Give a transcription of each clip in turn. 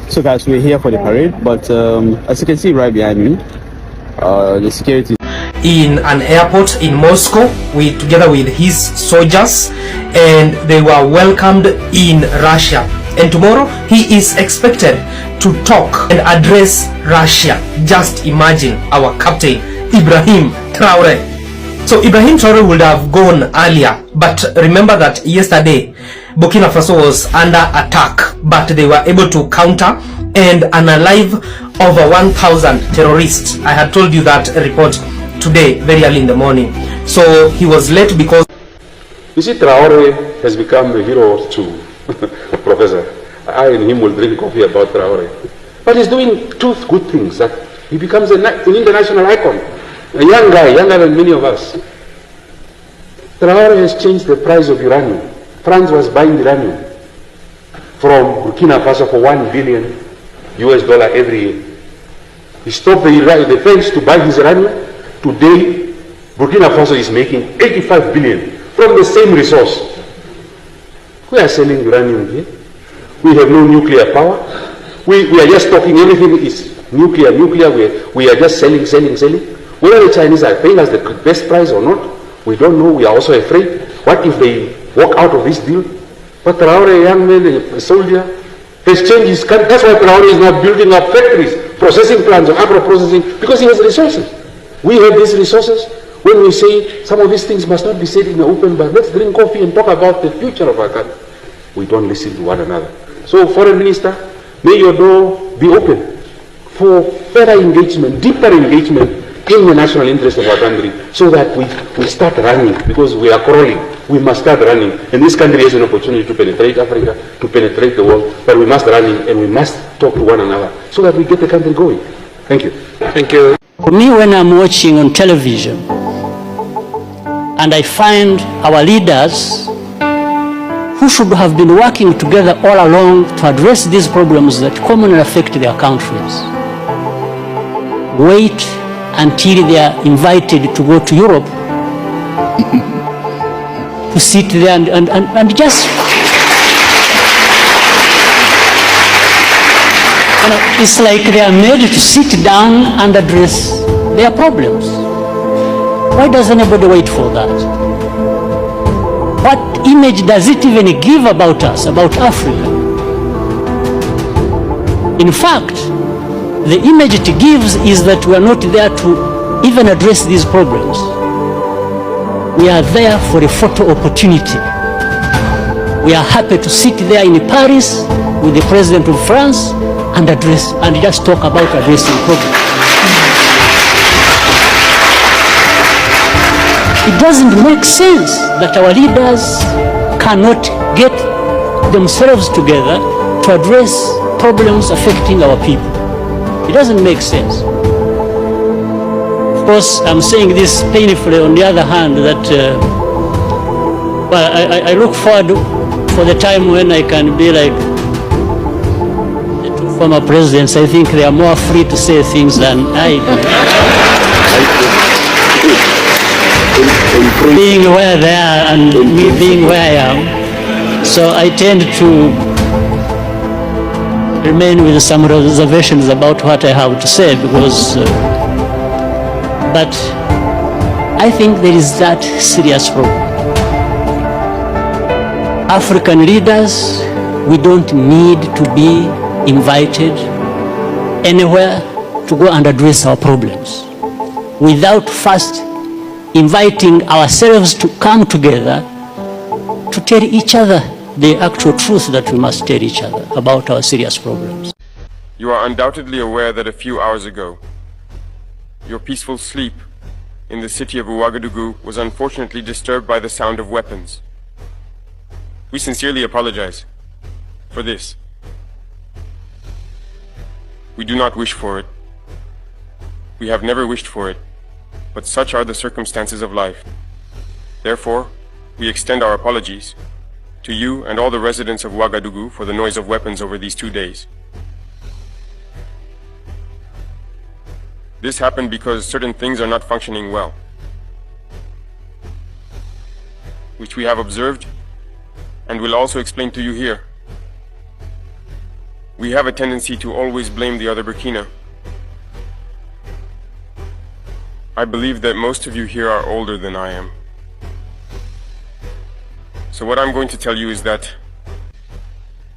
So guys, we're here for the parade, but as you can see right behind me, the security in an airport in Moscow together with his soldiers, and they were welcomed in Russia. And tomorrow he is expected to talk and address Russia. Just imagine our captain Ibrahim Traoré. So Ibrahim Traoré would have gone earlier, but remember that yesterday Burkina Faso was under attack, but they were able to counter and unalive over 1,000 terrorists. I had told you that report today very early in the morning. So he was late because... You see, Traoré has become a hero too, Professor. I and him will drink coffee about Traoré. But he's doing two good things, that he becomes an international icon. A young guy, younger than many of us. Traoré has changed the price of uranium. France was buying uranium from Burkina Faso for $1 billion US every year. He stopped the French to buy his uranium. Today, Burkina Faso is making 85 billion from the same resource. We are selling uranium here. We have no nuclear power. We are just talking, everything is nuclear. We are just selling. Whether the Chinese are paying us the best price or not, we don't know. We are also afraid. What if they walk out of this deal? But Traoré, a young man, a soldier, has changed his country. That's why Traoré is now building up factories, processing plants of agro-processing, because he has resources. We have these resources. When we say some of these things must not be said in the open, but let's drink coffee and talk about the future of our country, we don't listen to one another. So, Foreign Minister, may your door be open for further engagement, deeper engagement in the national interest of our country, so that we start running, because we are crawling. We must start running. And this country has an opportunity to penetrate Africa, to penetrate the world, but we must run and we must talk to one another so that we get the country going. Thank you. Thank you. For me, when I'm watching on television and I find our leaders who should have been working together all along to address these problems that commonly affect their countries, wait until they are invited to go to Europe to sit there and just, you know, it's like they are made to sit down and address their problems. Why does anybody wait for that? What image does it even give about us, about Africa? In fact, the image it gives is that we are not there to even address these problems. We are there for a photo opportunity. We are happy to sit there in Paris with the President of France and address and just talk about addressing problems. It doesn't make sense that our leaders cannot get themselves together to address problems affecting our people. It doesn't make sense. Of course, I'm saying this painfully. On the other hand, that well, I look forward for the time when I can be like the two former presidents. I think they are more free to say things than I do. Being where they are and me being where I am. So I tend to remain with some reservations about what I have to say, because but I think there is that serious problem. African leaders, we don't need to be invited anywhere to go and address our problems without first inviting ourselves to come together to tell each other the actual truth that we must tell each other about our serious problems. You are undoubtedly aware that a few hours ago, your peaceful sleep in the city of Ouagadougou was unfortunately disturbed by the sound of weapons. We sincerely apologize for this. We do not wish for it. We have never wished for it, but such are the circumstances of life. Therefore, we extend our apologies to you and all the residents of Ouagadougou for the noise of weapons over these 2 days. This happened because certain things are not functioning well, which we have observed and will also explain to you here. We have a tendency to always blame the other Burkina. I believe that most of you here are older than I am. So what I'm going to tell you is that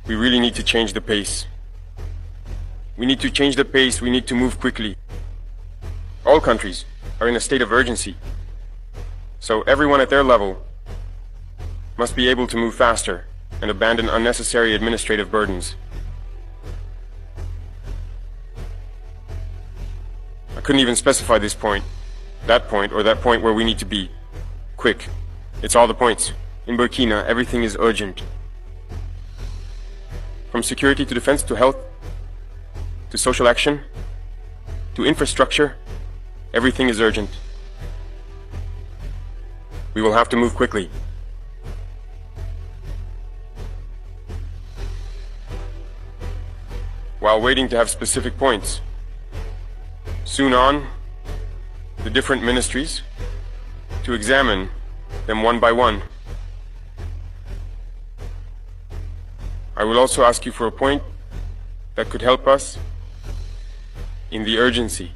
we really need to change the pace. We need to change the pace, we need to move quickly. All countries are in a state of urgency. So everyone at their level must be able to move faster and abandon unnecessary administrative burdens. I couldn't even specify this point, that point, or that point where we need to be. Quick. It's all the points. In Burkina, everything is urgent. From security to defense to health, to social action, to infrastructure, everything is urgent. We will have to move quickly. While waiting to have specific points. Soon on, the different ministries, to examine them one by one. I will also ask you for a point that could help us in the urgency.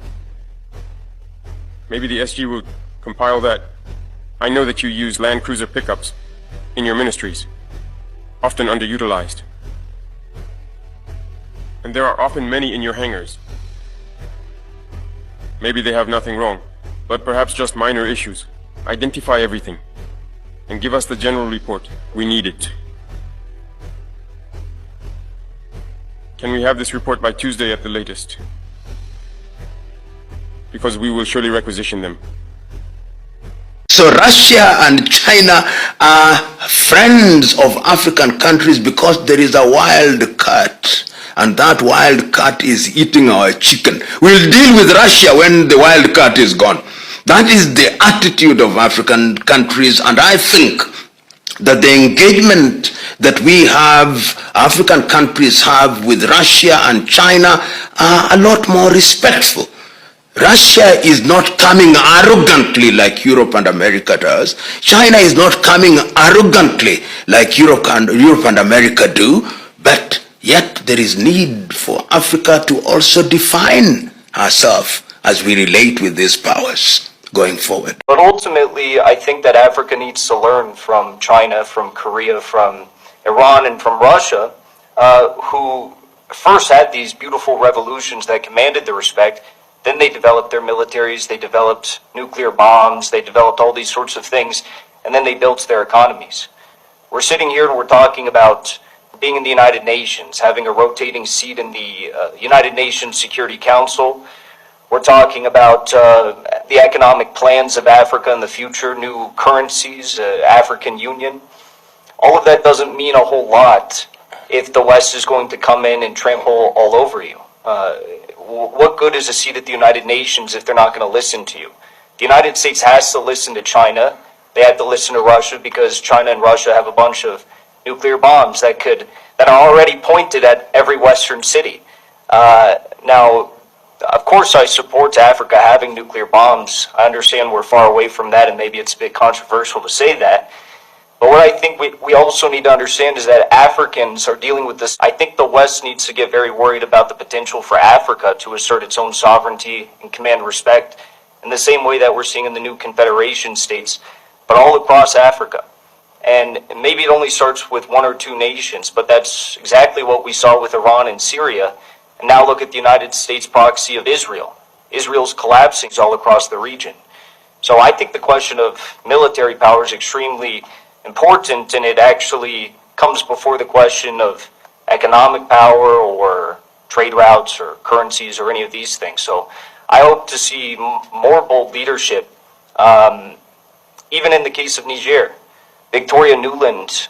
Maybe the SG will compile that. I know that you use Land Cruiser pickups in your ministries, often underutilized. And there are often many in your hangars. Maybe they have nothing wrong, but perhaps just minor issues. Identify everything and give us the general report. We need it. Can we have this report by Tuesday at the latest? Because we will surely requisition them. So Russia and China are friends of African countries because there is a wild cat, and that wild cat is eating our chicken. We'll deal with Russia when the wild cat is gone. That is the attitude of African countries, and I think that the engagement that we have, African countries have with Russia and China are a lot more respectful. Russia is not coming arrogantly like Europe and America does. China is not coming arrogantly like Europe and America do. But yet there is need for Africa to also define herself as we relate with these powers going forward. But ultimately, I think that Africa needs to learn from China, from Korea, from Iran, and from Russia, who first had these beautiful revolutions that commanded the respect. Then they developed their militaries, they developed nuclear bombs, they developed all these sorts of things, and then they built their economies. We're sitting here and we're talking about being in the United Nations, having a rotating seat in the United Nations Security Council. We're talking about the economic plans of Africa in the future, new currencies, African Union. All of that doesn't mean a whole lot if the West is going to come in and trample all over you. What good is a seat at the United Nations if they're not going to listen to you? The United States has to listen to China. They have to listen to Russia because China and Russia have a bunch of nuclear bombs that are already pointed at every Western city. Now, of course, I support Africa having nuclear bombs. I understand we're far away from that, and maybe it's a bit controversial to say that. But what I think we also need to understand is that Africans are dealing with this. I think the West needs to get very worried about the potential for Africa to assert its own sovereignty and command respect in the same way that we're seeing in the new Confederation states, but all across Africa. And maybe it only starts with one or two nations, but that's exactly what we saw with Iran and Syria. And now look at the United States proxy of Israel. Israel's collapsing all across the region. So I think the question of military power is extremely important, and it actually comes before the question of economic power or trade routes or currencies or any of these things. So I hope to see more bold leadership, even in the case of Niger. Victoria Nuland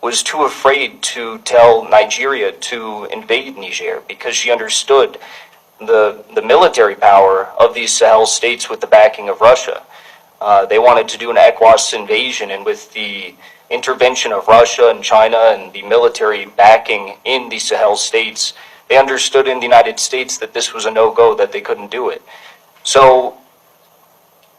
was too afraid to tell Nigeria to invade Niger because she understood the military power of these Sahel states with the backing of Russia. They wanted to do an ECOWAS invasion, and with the intervention of Russia and China and the military backing in the Sahel states, they understood in the United States that this was a no-go, that they couldn't do it. So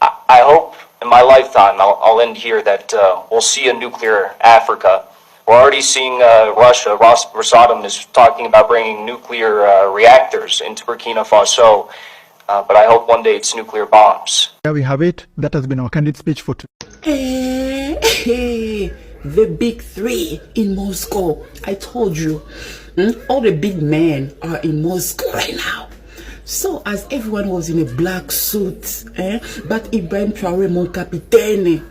I hope in my lifetime, I'll end here, that we'll see a nuclear Africa We're already seeing Russia. Rosatom is talking about bringing nuclear reactors into Burkina Faso, but I hope one day it's nuclear bombs. There we have it. That has been our candid speech for today. Hey, the big three in Moscow. I told you, all the big men are in Moscow right now. So as everyone was in a black suit, but Ibrahim Traoré, mon capitaine,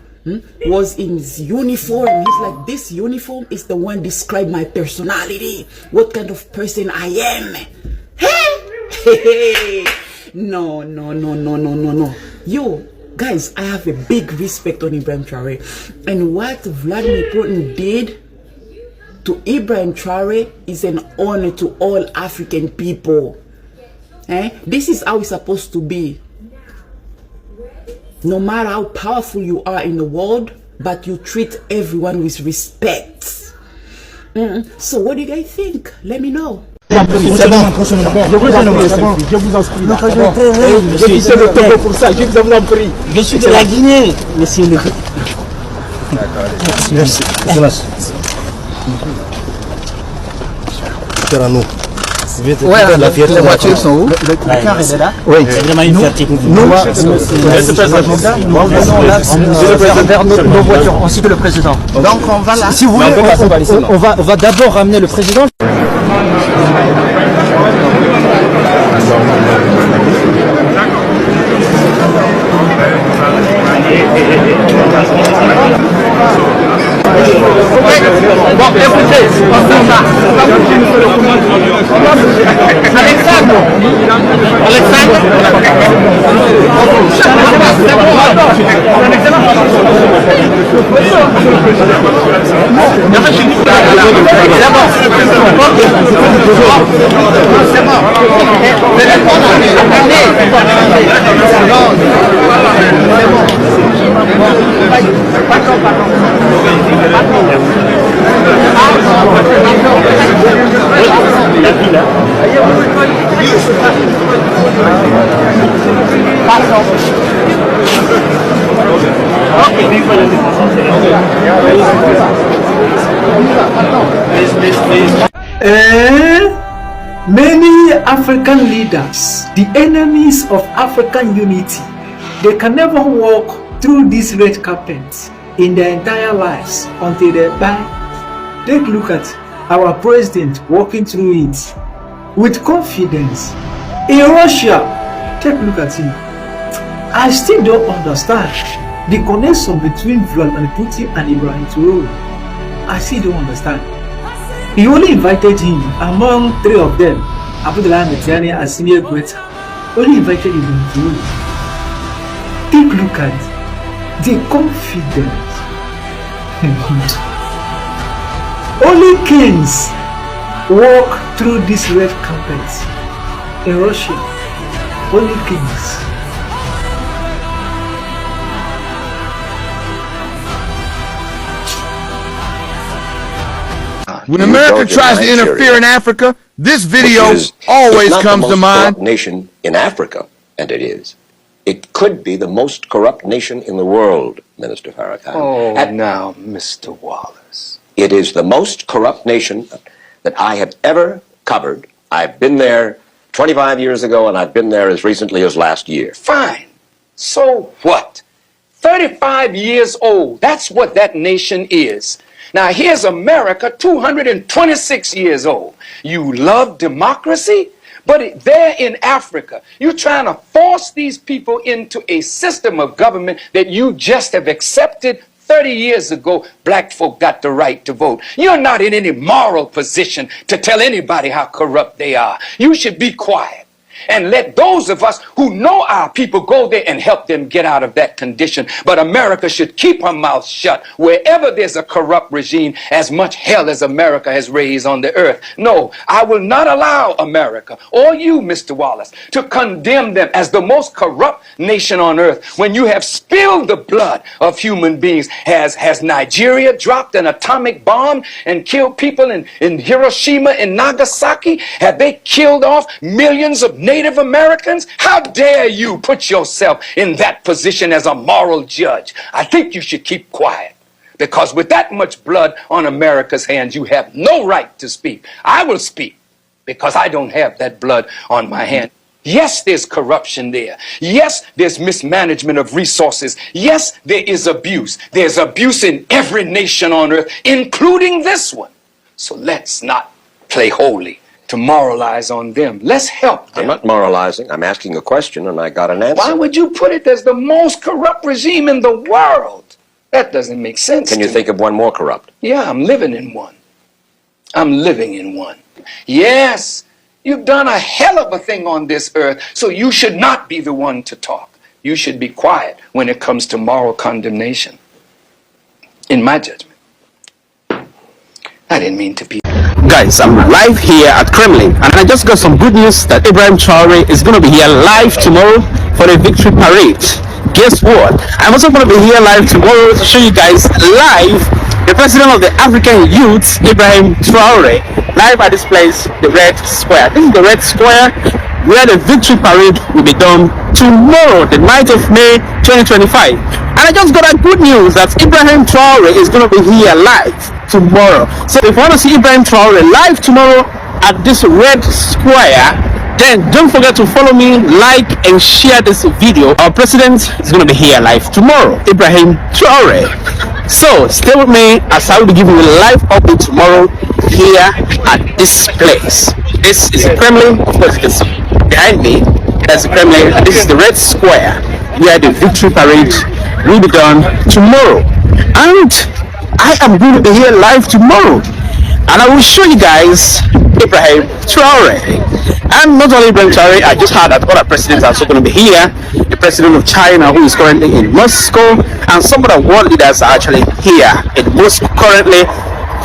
was in his uniform. He's like, this uniform is the one describe my personality, what kind of person I am. Hey, no. Yo, guys, I have a big respect on Ibrahim Traoré, and what Vladimir Putin did to Ibrahim Traoré is an honor to all African people. This is how it's supposed to be. No matter how powerful you are in the world, but you treat everyone with respect. So what do you guys think? Let me know. Je vous en prie. Je suis de la Guinée, monsieur le... Merci. Ouais, les voitures sont où? Le car est là. Oui. C'est vraiment une fierté pour vous. Nous, vers nos voitures, ainsi que le président. Donc on va là. Si vous voulez, on va d'abord ramener le président. Bon, écoutez, on fait ça. Alexandre. Many African leaders, the enemies of African unity, they can never walk through these red carpets in their entire lives until they die. Take a look at our president walking through it with confidence. In Russia, take a look at him. I still don't understand the connection between Vladimir Putin and Ibrahim Traoré. I still don't understand. He only invited him among three of them, Abdullah Metiani and Senior Guetta. Only invited Ibrahim Traoré. Take a look at the confidence. Only kings walk through this red carpet in Russia. Only kings. When America tries to interfere in Africa, this video always comes to mind. Nation in Africa, and it is. It could be the most corrupt nation in the world, Minister Farrakhan. Oh, now, Mr. Wallace. It is the most corrupt nation that I have ever covered. I've been there 25 years ago, and I've been there as recently as last year. Fine. So what? 35 years old. That's what that nation is. Now, here's America, 226 years old. You love democracy? But there in Africa, you're trying to force these people into a system of government that you just have accepted 30 years ago. Black folk got the right to vote. You're not in any moral position to tell anybody how corrupt they are. You should be quiet and let those of us who know our people go there and help them get out of that condition. But America should keep her mouth shut wherever there's a corrupt regime, as much hell as America has raised on the earth. No, I will not allow America or you, Mr. Wallace, to condemn them as the most corrupt nation on earth when you have spilled the blood of human beings. Has Nigeria dropped an atomic bomb and killed people in Hiroshima and Nagasaki? Have they killed off millions of Native Americans? How dare you put yourself in that position as a moral judge? I think you should keep quiet. Because with that much blood on America's hands, you have no right to speak. I will speak because I don't have that blood on my hand. Yes, there's corruption there. Yes, there's mismanagement of resources. Yes, there is abuse. There's abuse in every nation on earth, including this one. So let's not play holy to moralize on them. Let's help them. I'm not moralizing. I'm asking a question and I got an answer. Why would you put it as the most corrupt regime in the world? That doesn't make sense. Can you think of one more corrupt? Yeah, I'm living in one. I'm living in one. Yes. You've done a hell of a thing on this earth, so you should not be the one to talk. You should be quiet when it comes to moral condemnation, in my judgment. I didn't mean to be... Guys, I'm live here at Kremlin, and I just got some good news that Ibrahim Traoré is going to be here live tomorrow for the victory parade. Guess what? I'm also going to be here live tomorrow to show you guys live the president of the African Youth, Ibrahim Traoré, live at this place, the Red Square. This is the Red Square where the victory parade will be done tomorrow, the 9th of May 2025. And I just got a good news that Ibrahim Traoré is going to be here live tomorrow. So if you want to see Ibrahim Traoré live tomorrow at this Red Square, then don't forget to follow me, like and share this video. Our president is going to be here live tomorrow, Ibrahim Traoré. So stay with me as I will be giving you a live update tomorrow here at this place. This is the Kremlin. Of course, you can see behind me, that's the Kremlin. This is the Red Square where the victory parade will be done tomorrow. And I am going to be here live tomorrow. And I will show you guys Ibrahim Traoré. And not only Ibrahim Traoré, I just heard that other presidents are also going to be here. The president of China, who is currently in Moscow, and some of the world leaders are actually here in Moscow currently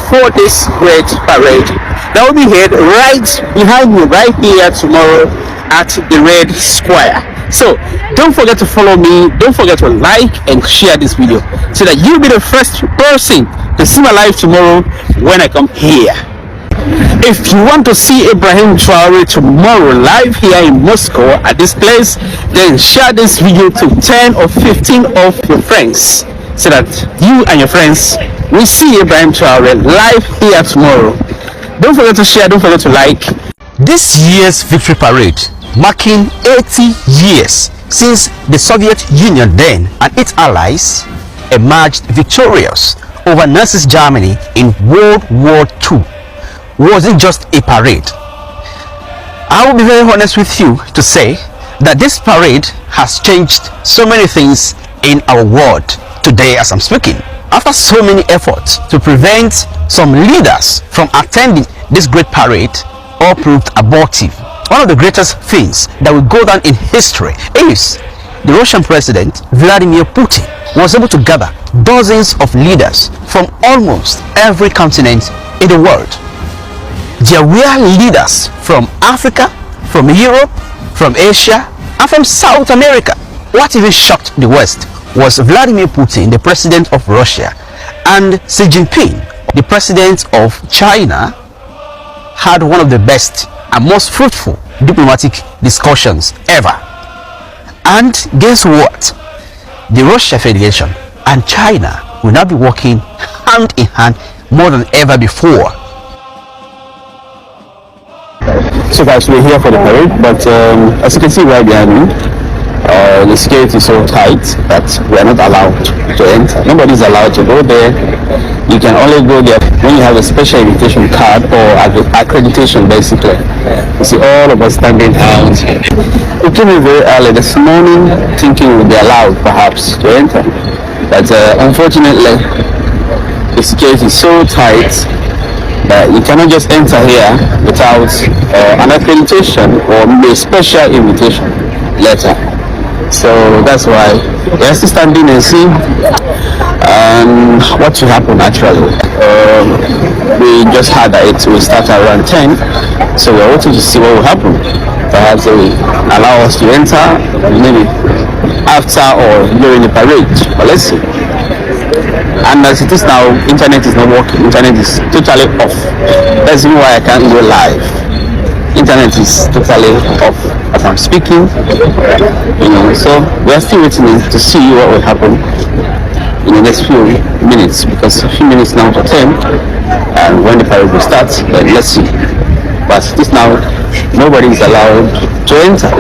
for this great parade that will be held right behind me, right here tomorrow at the Red Square. So don't forget to follow me, don't forget to like and share this video so that you'll be the first person to see my live tomorrow when I come here. If you want to see Ibrahim Traoré tomorrow live here in Moscow at this place, then share this video to 10 or 15 of your friends so that you and your friends will see Ibrahim Traoré live here tomorrow. Don't forget to share, don't forget to like. This year's victory parade, marking 80 years since the Soviet Union then and its allies emerged victorious over Nazi Germany in World War II, wasn't just a parade. I will be very honest with you to say that this parade has changed so many things in our world today as I'm speaking. After so many efforts to prevent some leaders from attending this great parade, all proved abortive. One of the greatest things that will go down in history is the Russian President Vladimir Putin was able to gather dozens of leaders from almost every continent in the world. There were leaders from Africa, from Europe, from Asia, and from South America. What even shocked the West was Vladimir Putin, the president of Russia, and Xi Jinping, the president of China, had one of the best and most fruitful diplomatic discussions ever. And guess what? The Russia Federation and China will now be working hand in hand more than ever before. So guys, we're here for the parade, but as you can see right behind me, the security is so tight that we're not allowed to enter. Nobody's allowed to go there. You can only go there when you have a special invitation card or accreditation, basically. You see all of us standing out. We came in very early this morning thinking we'd be allowed perhaps to enter, but unfortunately the security is so tight that you cannot just enter here without an accreditation or maybe a special invitation letter. So that's why we're still standing and see what will happen actually. We just heard that it will start around 10, so we're waiting to see what will happen. Perhaps they will allow us to enter maybe after or during the parade, but let's see. And as it is now, internet is not working. Internet is totally off. That's why I can't go live. Internet is totally off as I'm speaking. So we are still waiting to see what will happen. in the next few minutes, because a few minutes now to 10, and when the parade will start, then let's see. But this now, nobody is allowed to enter.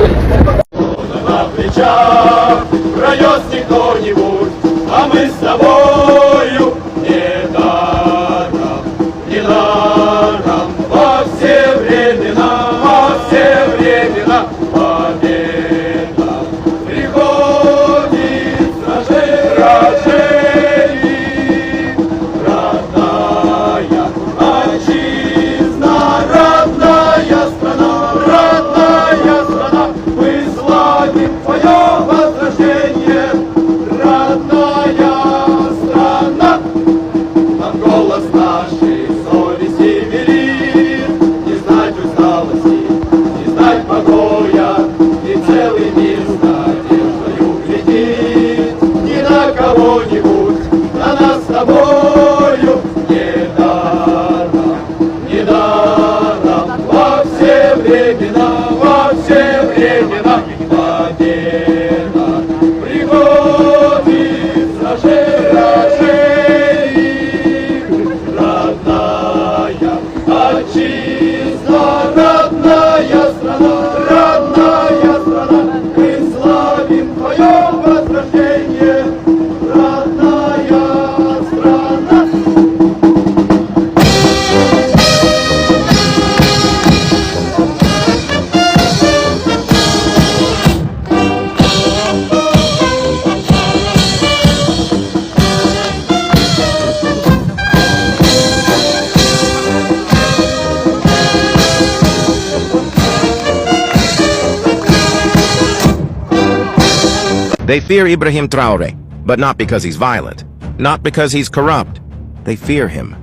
They fear Ibrahim Traoré, but not because he's violent, not because he's corrupt. They fear him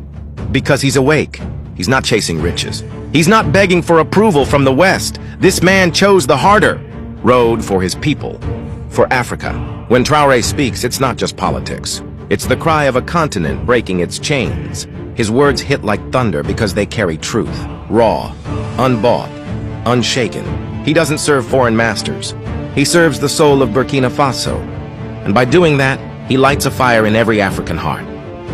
because he's awake. He's not chasing riches. He's not begging for approval from the West. This man chose the harder road for his people, for Africa. When Traoré speaks, it's not just politics. It's the cry of a continent breaking its chains. His words hit like thunder because they carry truth, raw, unbought, unshaken. He doesn't serve foreign masters. He serves the soul of Burkina Faso. And by doing that, he lights a fire in every African heart.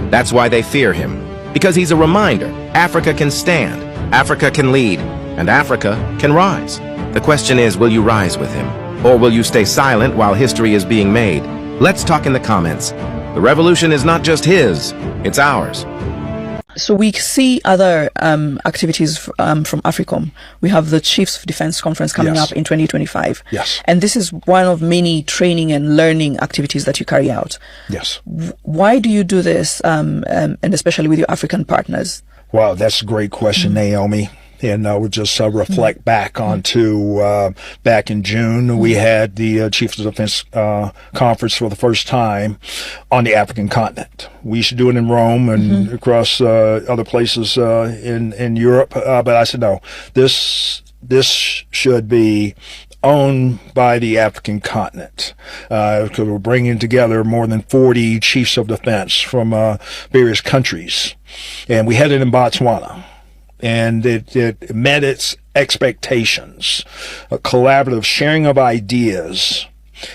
That's why they fear him. Because he's a reminder. Africa can stand, Africa can lead, and Africa can rise. The question is, will you rise with him? Or will you stay silent while history is being made? Let's talk in the comments. The revolution is not just his, it's ours. So we see other activities from AFRICOM. We have the Chiefs of Defense Conference coming up in 2025. Yes. And this is one of many training and learning activities that you carry out. Yes. Why do you do this, and especially with your African partners? Wow, that's a great question, Naomi. And we'll just reflect back onto back in June, we had the Chiefs of Defense Conference for the first time on the African continent. We used to do it in Rome and across other places in Europe. But I said, no, this should be owned by the African continent, because we're bringing together more than 40 chiefs of defense from various countries. And we had it in Botswana. And it met its expectations. A collaborative sharing of ideas,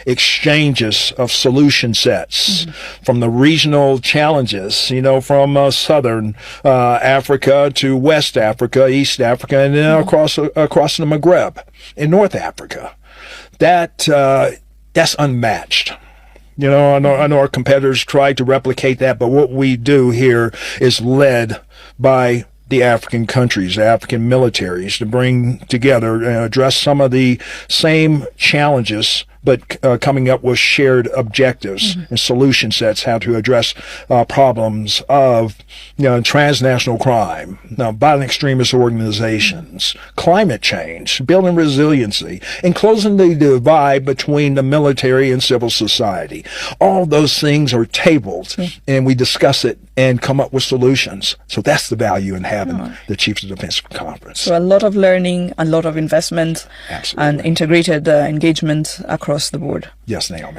exchanges of solution sets from the regional challenges, from southern Africa to West Africa, East Africa, and then across the Maghreb in North Africa. That's unmatched. I know our competitors tried to replicate that, but what we do here is led by the African countries, the African militaries, to bring together and address some of the same challenges, but coming up with shared objectives and solution sets, how to address problems of transnational crime, violent extremist organizations, climate change, building resiliency, and closing the divide between the military and civil society. All those things are tabled, and we discuss it and come up with solutions. So that's the value in having the Chiefs of Defense Conference. So a lot of learning, a lot of investment, Absolutely. and integrated engagement across the board. Yes, Naomi.